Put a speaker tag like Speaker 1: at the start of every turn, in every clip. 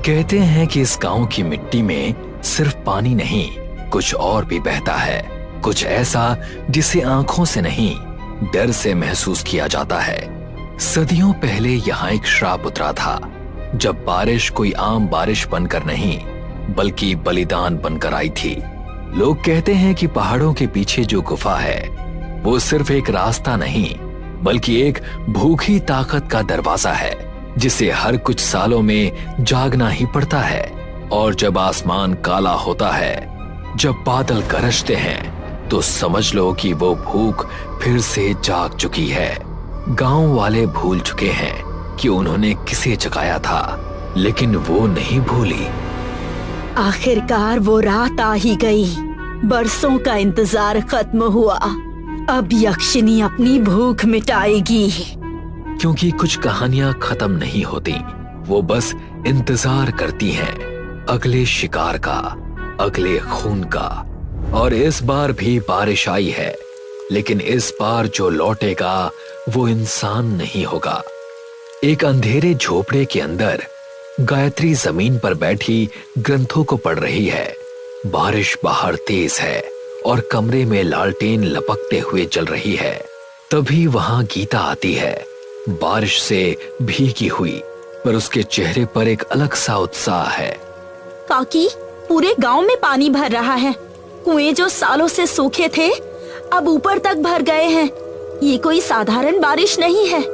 Speaker 1: कहते हैं कि इस गांव की मिट्टी में सिर्फ पानी नहीं, कुछ और भी बहता है, कुछ ऐसा जिसे आंखों से नहीं, डर से महसूस किया जाता है। सदियों पहले यहाँ एक श्राप उतरा था, जब बारिश कोई आम बारिश बनकर नहीं बल्कि बलिदान बनकर आई थी। लोग कहते हैं कि पहाड़ों के पीछे जो गुफा है वो सिर्फ एक रास्ता नहीं बल्कि एक भूखी ताकत का दरवाजा है, जिसे हर कुछ सालों में जागना ही पड़ता है। और जब आसमान काला होता है, जब बादल गरजते हैं, तो समझ लो कि वो भूख फिर से जाग चुकी है। गांव वाले भूल चुके हैं कि उन्होंने किसे जगाया था, लेकिन वो नहीं भूली।
Speaker 2: आखिरकार वो रात आ ही गई। बरसों का इंतजार खत्म हुआ। अब यक्षिनी अपनी भूख मिटाएगी।
Speaker 1: क्योंकि कुछ कहानियां खत्म नहीं होती, वो बस इंतजार करती हैं अगले शिकार का, अगले खून का। और इस बार भी बारिश आई है, लेकिन इस बार जो लौटेगा वो इंसान नहीं होगा। एक अंधेरे झोपड़े के अंदर गायत्री जमीन पर बैठी ग्रंथों को पढ़ रही है। बारिश बाहर तेज है और कमरे में लालटेन लपकते हुए चल रही है। तभी वहां गीता आती है, बारिश से भीगी हुई, पर उसके चेहरे पर एक अलग सा उत्साह है।
Speaker 2: काकी, पूरे गांव में पानी भर रहा है। कुएं जो सालों से सूखे थे अब ऊपर तक भर गए हैं। ये कोई साधारण बारिश नहीं है।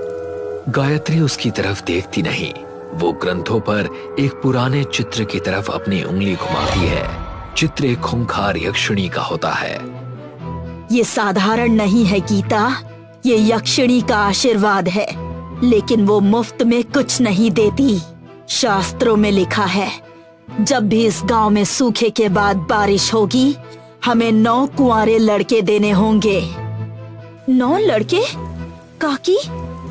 Speaker 1: गायत्री उसकी तरफ देखती नहीं, वो ग्रंथों पर एक पुराने चित्र की तरफ अपनी उंगली घुमाती है। चित्र एक खूंखार यक्षिणी का होता है।
Speaker 2: ये साधारण नहीं है गीता, ये यक्षिणी का आशीर्वाद है। लेकिन वो मुफ्त में कुछ नहीं देती। शास्त्रों में लिखा है, जब भी इस गांव में सूखे के बाद बारिश होगी, हमें 9 कुंवारे लड़के देने होंगे। 9 लड़के? काकी,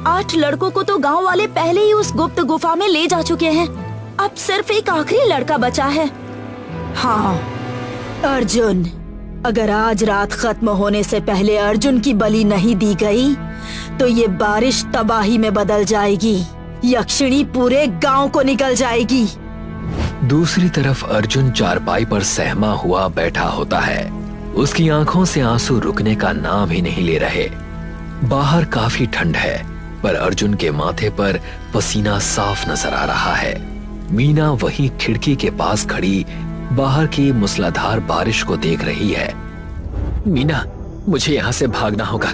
Speaker 2: 8 लड़कों को तो गांव वाले पहले ही उस गुप्त गुफा में ले जा चुके हैं। अब सिर्फ एक आखिरी लड़का बचा है। हाँ, अर्जुन। अगर आज रात खत्म होने से पहले अर्जुन की बलि नहीं दी गई, तो ये बारिश तबाही में बदल जाएगी। यक्षिणी पूरे गांव को निकल जाएगी।
Speaker 1: दूसरी तरफ अर्जुन चारपाई पर सहमा हुआ बैठा होता है। उसकी आंखों से आंसू रुकने का नाम ही नहीं ले रहे। बाहर काफी ठंड है, पर अर्जुन के माथे पर पसीना साफ नजर आ रहा है। मीना वहीं खिड़की के पास खड़ी बाहर की मूसलाधार बारिश को देख रही है। मीना, मुझे यहाँ से भागना होगा।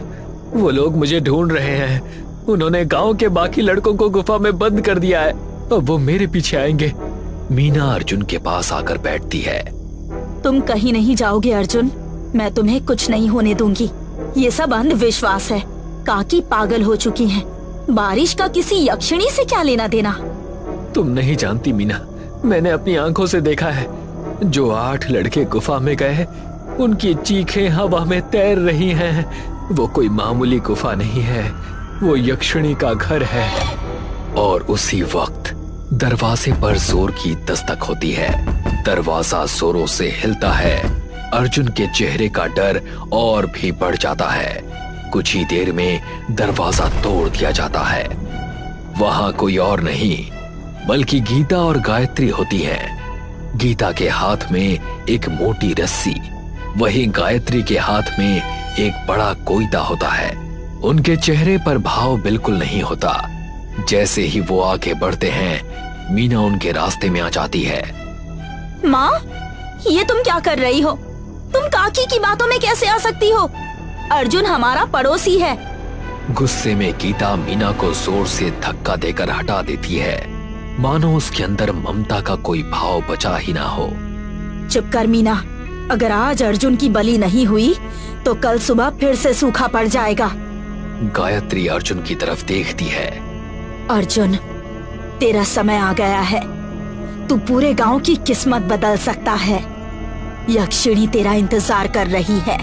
Speaker 1: वो लोग मुझे ढूंढ रहे हैं। उन्होंने गांव के बाकी लड़कों को गुफा में बंद कर दिया है। अब वो मेरे पीछे आएंगे। मीना अर्जुन के पास आकर बैठती है।
Speaker 2: तुम कहीं नहीं जाओगे अर्जुन, मैं तुम्हें कुछ नहीं होने दूंगी। ये सब अंधविश्वास है। काकी पागल हो चुकी हैं। बारिश का किसी यक्षिणी से क्या लेना देना।
Speaker 1: तुम नहीं जानती मीना, मैंने अपनी आंखों से देखा है। जो 8 लड़के गुफा में गए, उनकी चीखें हवा में तैर रही हैं। वो कोई मामूली गुफा नहीं है, वो यक्षिणी का घर है। और उसी वक्त दरवाजे पर जोर की दस्तक होती है। दरवाजा जोरों से हिलता है। अर्जुन के चेहरे का डर और भी बढ़ जाता है। कुछ ही देर में दरवाजा तोड़ दिया जाता है। वहां कोई और नहीं बल्कि गीता और गायत्री होती हैं। गीता के हाथ में एक मोटी रस्सी, वहीं गायत्री के हाथ में एक बड़ा कोयता होता है। उनके चेहरे पर भाव बिल्कुल नहीं होता। जैसे ही वो आगे बढ़ते हैं, मीना उनके रास्ते में आ जाती है।
Speaker 2: माँ, ये तुम क्या कर रही हो? तुम काकी की बातों में कैसे आ सकती हो? अर्जुन हमारा पड़ोसी है।
Speaker 1: गुस्से में गीता मीना को जोर से धक्का देकर हटा देती है, मानो उसके अंदर ममता का कोई भाव बचा ही ना हो।
Speaker 2: चुप कर मीना, अगर आज अर्जुन की बलि नहीं हुई तो कल सुबह फिर से सूखा पड़ जाएगा।
Speaker 1: गायत्री अर्जुन की तरफ देखती है।
Speaker 2: अर्जुन, तेरा समय आ गया है। तू पूरे गांव की किस्मत बदल सकता है। यक्षिणी तेरा इंतजार कर रही है।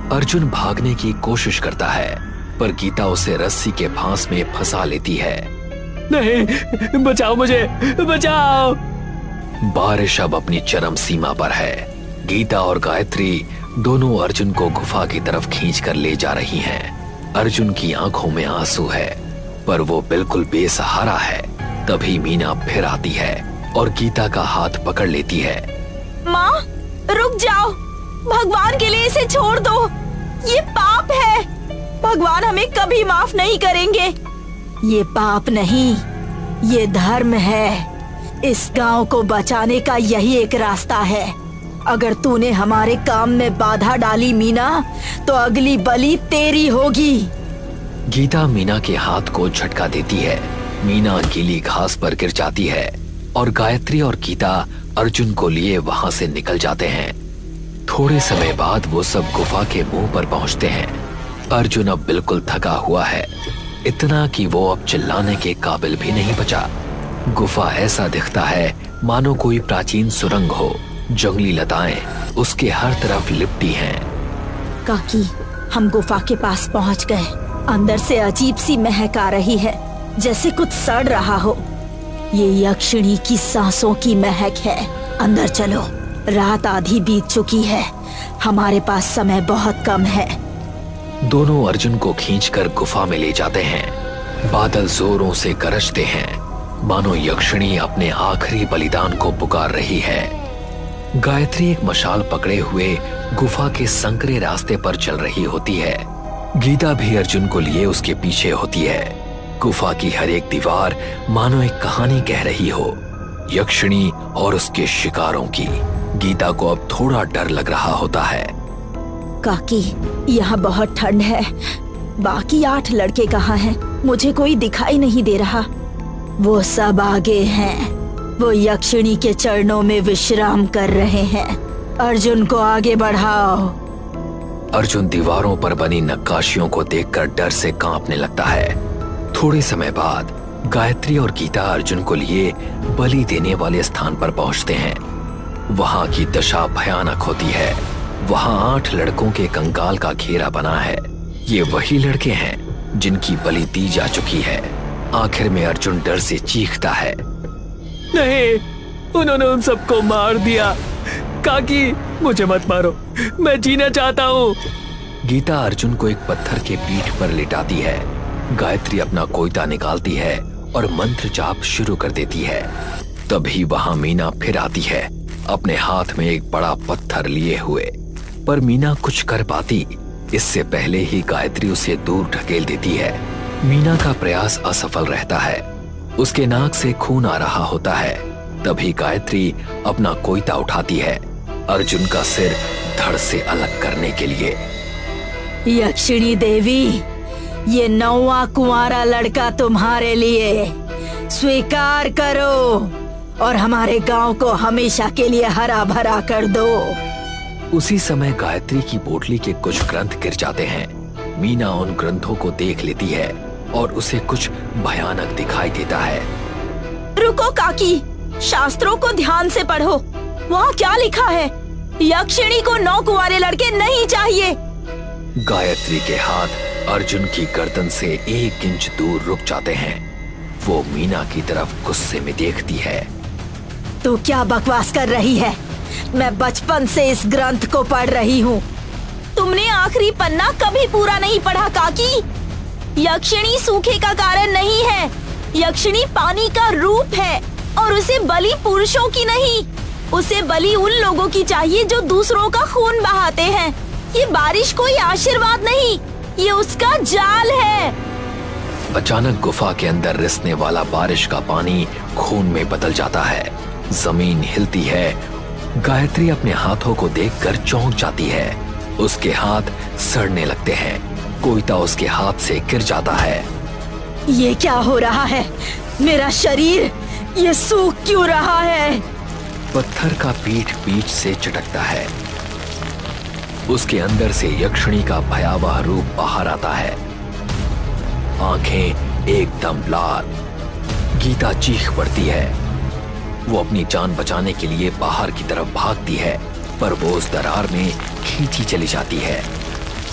Speaker 1: अर्जुन भागने की कोशिश करता है, पर गीता उसे रस्सी के फांस में फंसा लेती है। नहीं, बचाओ मुझे, बचाओ। बारिश अब अपनी चरम सीमा पर है। गीता और गायत्री दोनों अर्जुन को गुफा की तरफ खींचकर ले जा रही हैं। अर्जुन की आंखों में आंसू है, पर वो बिल्कुल बेसहारा है। तभी मीना फिर आती है। और गीता का हाथ पकड़ लेती है।
Speaker 2: माँ, रुक जाओ, भगवान के लिए इसे छोड़ दो, ये पाप है, भगवान हमें कभी माफ नहीं करेंगे। ये पाप नहीं, ये धर्म है। इस गांव को बचाने का यही एक रास्ता है। अगर तूने हमारे काम में बाधा डाली मीना, तो अगली बलि तेरी होगी।
Speaker 1: गीता मीना के हाथ को झटका देती है। मीना गीली घास पर गिर जाती है और गायत्री और गीता अर्जुन को लिए वहां से निकल जाते हैं। थोड़े समय बाद वो सब गुफा के मुंह पर पहुंचते हैं। अर्जुन अब बिल्कुल थका हुआ है, इतना कि वो अब चिल्लाने के काबिल भी नहीं बचा। गुफा ऐसा दिखता है मानो कोई प्राचीन सुरंग हो। जंगली लताएं उसके हर तरफ लिपटी हैं।
Speaker 2: काकी, हम गुफा के पास पहुंच गए। अंदर से अजीब सी महक आ रही है, जैसे कुछ सड़ रहा हो। ये यक्षिणी की सांसों की महक है। अंदर चलो, रात आधी बीत चुकी है, हमारे पास समय बहुत कम है।
Speaker 1: दोनों अर्जुन को खींचकर गुफा में ले जाते हैं। बादल जोरों से गरजते हैं, मानो यक्षिणी अपने आखिरी बलिदान को पुकार रही है। गायत्री एक मशाल पकड़े हुए गुफा के संकरे रास्ते पर चल रही होती है। गीता भी अर्जुन को लिए उसके पीछे होती है। गुफा की हर एक दीवार मानो एक कहानी कह रही हो, यक्षिणी और उसके शिकारों की। गीता को अब थोड़ा डर लग रहा होता है।
Speaker 2: काकी, यहाँ बहुत ठंड है। बाकी 8 लड़के कहाँ हैं? मुझे कोई दिखाई नहीं दे रहा। वो सब आगे हैं, वो यक्षिणी के चरणों में विश्राम कर रहे हैं। अर्जुन को आगे बढ़ाओ।
Speaker 1: अर्जुन दीवारों पर बनी नक्काशियों को देखकर डर से कांपने लगता है। थोड़े समय बाद गायत्री और गीता अर्जुन को लिए बलि देने वाले स्थान पर पहुंचते हैं। वहां की दशा भयानक होती है। वहां 8 लड़कों के कंकाल का घेरा बना है। ये वही लड़के हैं जिनकी बलि दी जा चुकी है। आखिर में अर्जुन डर से चीखता है,
Speaker 3: नहीं, उन्होंने उन सबको मार दिया। काकी, मुझे मत मारो, मैं जीना चाहता हूँ।
Speaker 1: गीता अर्जुन को एक पत्थर के पीठ पर लिटाती है। गायत्री अपना कोयता निकालती है और मंत्र जाप शुरू कर देती है। तभी वहां मीना फिर आती है, अपने हाथ में एक बड़ा पत्थर लिए हुए। पर मीना कुछ कर पाती इससे पहले ही गायत्री उसे दूर ढकेल देती है। मीना का प्रयास असफल रहता है। उसके नाक से खून आ रहा होता है। तभी गायत्री अपना कोयता उठाती है, अर्जुन का सिर धड़ से अलग करने के लिए।
Speaker 2: यक्षिणी देवी, ये 9वां कुंवारा लड़का तुम्हारे लिए, स्वीकार करो और हमारे गांव को हमेशा के लिए हरा भरा कर दो।
Speaker 1: उसी समय गायत्री की पोटली के कुछ ग्रंथ गिर जाते हैं। मीना उन ग्रंथों को देख लेती है और उसे कुछ भयानक दिखाई देता है।
Speaker 2: रुको काकी, शास्त्रों को ध्यान से पढ़ो। वहाँ क्या लिखा है? यक्षिणी को 9 कुंवारे लड़के नहीं चाहिए।
Speaker 1: गायत्री के हाथ अर्जुन की गर्दन से 1 इंच दूर रुक जाते हैं। वो मीना की तरफ गुस्से में देखती है।
Speaker 2: तू क्या बकवास कर रही है? मैं बचपन से इस ग्रंथ को पढ़ रही हूँ। तुमने आखिरी पन्ना कभी पूरा नहीं पढ़ा काकी। यक्षिणी सूखे का कारण नहीं है, यक्षिणी पानी का रूप है और उसे बलि पुरुषों की नहीं, उसे बलि उन लोगों की चाहिए जो दूसरों का खून बहाते हैं। ये बारिश कोई आशीर्वाद नहीं, ये उसका जाल है।
Speaker 1: अचानक गुफा के अंदर रिसने वाला बारिश का पानी खून में बदल जाता है। जमीन हिलती है। गायत्री अपने हाथों को देखकर चौंक जाती है। उसके हाथ सड़ने लगते हैं। कोयता उसके हाथ से गिर जाता है।
Speaker 2: ये क्या हो रहा है? मेरा शरीर ये सूख क्यों रहा है?
Speaker 1: पत्थर का पीठ से चटकता है। उसके अंदर से यक्षिणी का भयावह रूप बाहर आता है। आंखें एकदम लाल। गीता चीख पड़ती है। वो अपनी जान बचाने के लिए बाहर की तरफ भागती है, पर वो उस दरार में खींची चली जाती है।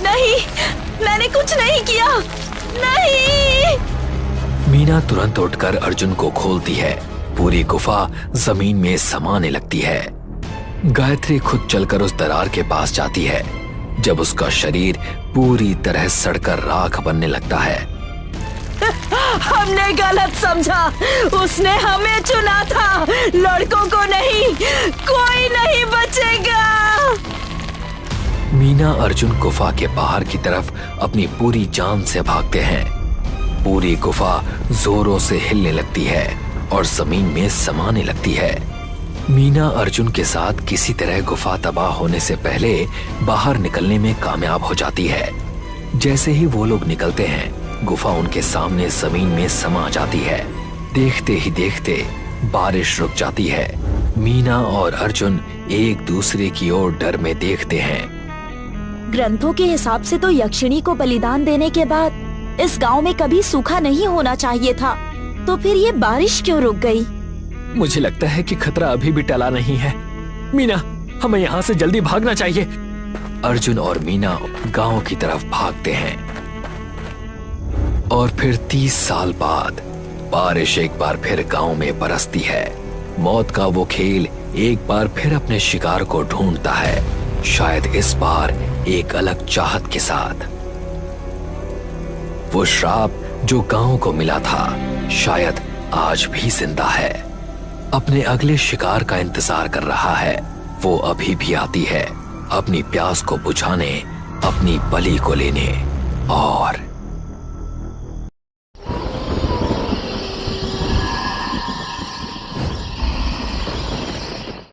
Speaker 2: नहीं, मैंने कुछ नहीं किया। नहीं।
Speaker 1: मीना तुरंत उठकर अर्जुन को खोलती है। पूरी गुफा जमीन में समाने लगती है। गायत्री खुद चलकर उस दरार के पास जाती है। जब उसका शरीर पूरी तरह सड़कर राख बनने लगता है,
Speaker 2: हमने गलत समझा। उसने हमें चुना था, लड़कों को नहीं। कोई नहीं बचेगा।
Speaker 1: मीना अर्जुन गुफा के बाहर की तरफ अपनी पूरी जान से भागते हैं। पूरी गुफा जोरों से हिलने लगती है और जमीन में समाने लगती है। मीना अर्जुन के साथ किसी तरह गुफा तबाह होने से पहले बाहर निकलने में कामयाब हो जाती है। जैसे ही वो लोग निकलते हैं, गुफा उनके सामने जमीन में समा जाती है। देखते ही देखते बारिश रुक जाती है। मीना और अर्जुन एक दूसरे की ओर डर में देखते हैं।
Speaker 2: ग्रंथों के हिसाब से तो यक्षिणी को बलिदान देने के बाद इस गांव में कभी सूखा नहीं होना चाहिए था, तो फिर ये बारिश क्यों रुक गई?
Speaker 3: मुझे लगता है कि खतरा अभी भी टला नहीं है। मीना, हमें यहाँ से जल्दी भागना चाहिए।
Speaker 1: अर्जुन और मीना गांव की तरफ भागते हैं और फिर 30 साल बाद बारिश एक बार फिर गांव में बरसती है। मौत का वो खेल एक बार फिर अपने शिकार को ढूंढता है, शायद इस बार एक अलग चाहत के साथ। वो श्राप जो गांव को मिला था शायद आज भी जिंदा है, अपने अगले शिकार का इंतजार कर रहा है। वो अभी भी आती है, अपनी प्यास को बुझाने, अपनी बलि को लेने और